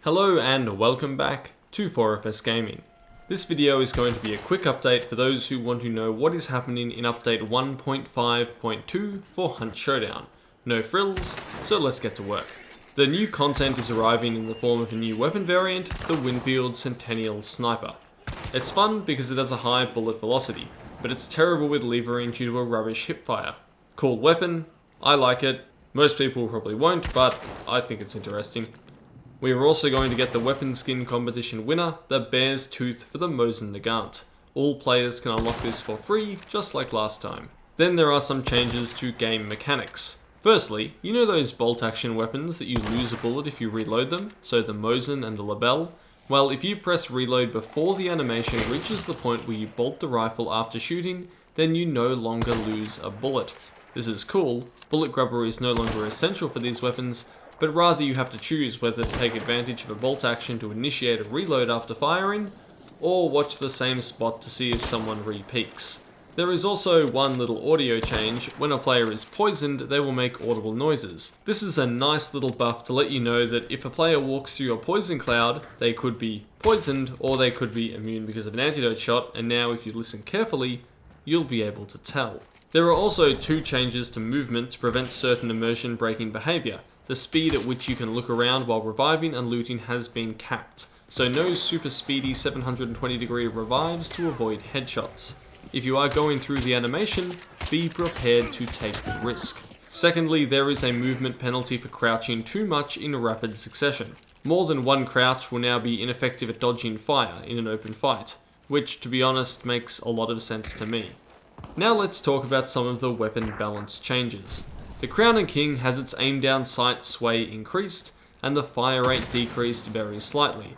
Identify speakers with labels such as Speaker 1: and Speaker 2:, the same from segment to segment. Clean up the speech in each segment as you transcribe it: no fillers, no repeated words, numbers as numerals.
Speaker 1: Hello and welcome back to 4FS Gaming. This video is going to be a quick update for those who want to know what is happening in update 1.5.2 for Hunt Showdown. No frills, so let's get to work. The new content is arriving in the form of a new weapon variant, the Winfield Centennial Sniper. It's fun because it has a high bullet velocity, but it's terrible with levering due to a rubbish hipfire. Cool weapon, I like it, most people probably won't, but I think it's interesting. We are also going to get the weapon skin competition winner, the Bear's Tooth for the Mosin Nagant. All players can unlock this for free, just like last time. Then there are some changes to game mechanics. Firstly, you know those bolt action weapons that you lose a bullet if you reload them, so the Mosin and the Lebel? Well, if you press reload before the animation reaches the point where you bolt the rifle after shooting, then you no longer lose a bullet. This is cool. Bullet grubber is no longer essential for these weapons, but rather you have to choose whether to take advantage of a bolt action to initiate a reload after firing, or watch the same spot to see if someone re-peeks. There is also one little audio change. When a player is poisoned, they will make audible noises. This is a nice little buff to let you know that if a player walks through your poison cloud, they could be poisoned or they could be immune because of an antidote shot, and now if you listen carefully, you'll be able to tell. There are also two changes to movement to prevent certain immersion breaking behavior. The speed at which you can look around while reviving and looting has been capped, so no super speedy 720 degree revives to avoid headshots. If you are going through the animation, be prepared to take the risk. Secondly, there is a movement penalty for crouching too much in rapid succession. More than one crouch will now be ineffective at dodging fire in an open fight, which to be honest makes a lot of sense to me. Now let's talk about some of the weapon balance changes. The Crown and King has its aim down sight sway increased, and the fire rate decreased very slightly.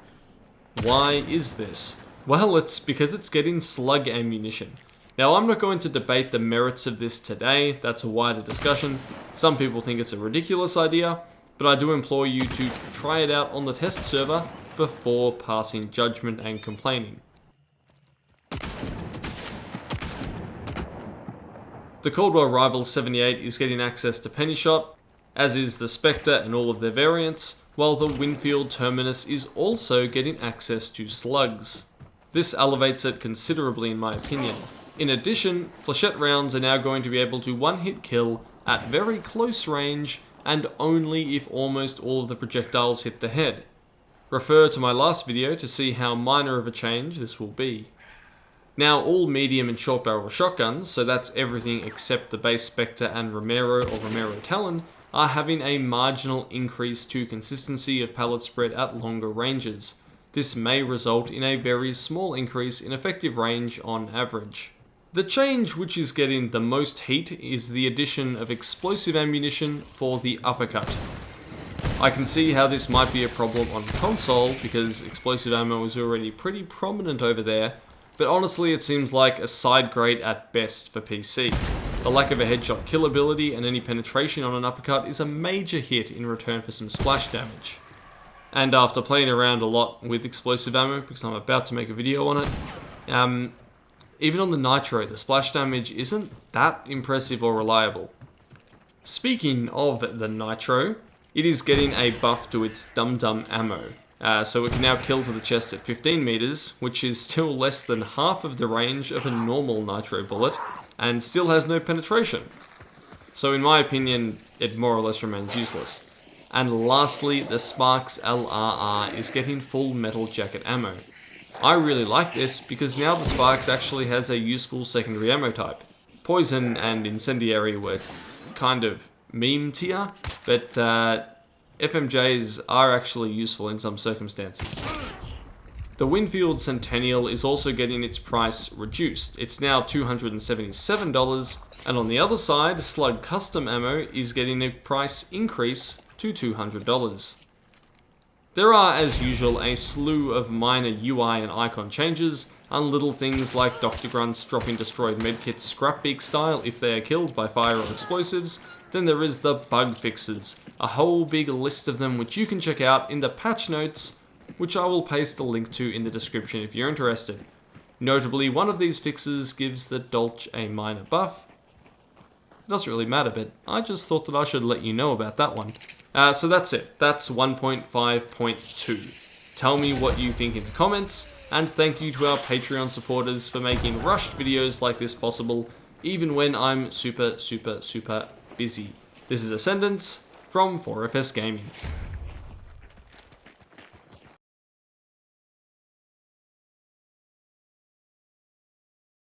Speaker 1: Why is this? Well, it's because it's getting slug ammunition. Now, I'm not going to debate the merits of this today, that's a wider discussion. Some people think it's a ridiculous idea, but I do implore you to try it out on the test server before passing judgment and complaining. The Caldwell Rival 78 is getting access to Penny Shot, as is the Spectre and all of their variants, while the Winfield Terminus is also getting access to slugs. This elevates it considerably in my opinion. In addition, flechette rounds are now going to be able to one-hit kill at very close range and only if almost all of the projectiles hit the head. Refer to my last video to see how minor of a change this will be. Now all medium and short barrel shotguns, so that's everything except the base Spectre and Romero or Romero Talon, are having a marginal increase to consistency of pellet spread at longer ranges. This may result in a very small increase in effective range on average. The change which is getting the most heat is the addition of explosive ammunition for the uppercut. I can see how this might be a problem on console because explosive ammo is already pretty prominent over there, but honestly it seems like a side grade at best for PC. The lack of a headshot kill ability and any penetration on an uppercut is a major hit in return for some splash damage. And after playing around a lot with explosive ammo, because I'm about to make a video on it, even on the Nitro, the splash damage isn't that impressive or reliable. Speaking of the Nitro, it is getting a buff to its Dum Dum ammo. So it can now kill to the chest at 15 meters, which is still less than half of the range of a normal Nitro bullet, and still has no penetration. So in my opinion, it more or less remains useless. And lastly, the Sparks LRR is getting full metal jacket ammo. I really like this because now the Sparks actually has a useful secondary ammo type. Poison and Incendiary were kind of meme tier, but FMJs are actually useful in some circumstances. The Winfield Centennial is also getting its price reduced. It's now $277, and on the other side, Slug Custom Ammo is getting a price increase to $200. There are, as usual, a slew of minor UI and icon changes, and little things like Dr. Grunts dropping destroyed medkits scrapbeak style if they are killed by fire or explosives. Then there is the bug fixes, a whole big list of them which you can check out in the patch notes, which I will paste a link to in the description if you're interested. Notably, one of these fixes gives the Dolch a minor buff, It doesn't really matter, but I just thought that I should let you know about that one. So that's it. That's 1.5.2. Tell me what you think in the comments, and thank you to our Patreon supporters for making rushed videos like this possible, even when I'm super busy. This is Ascendance from 4FS Gaming.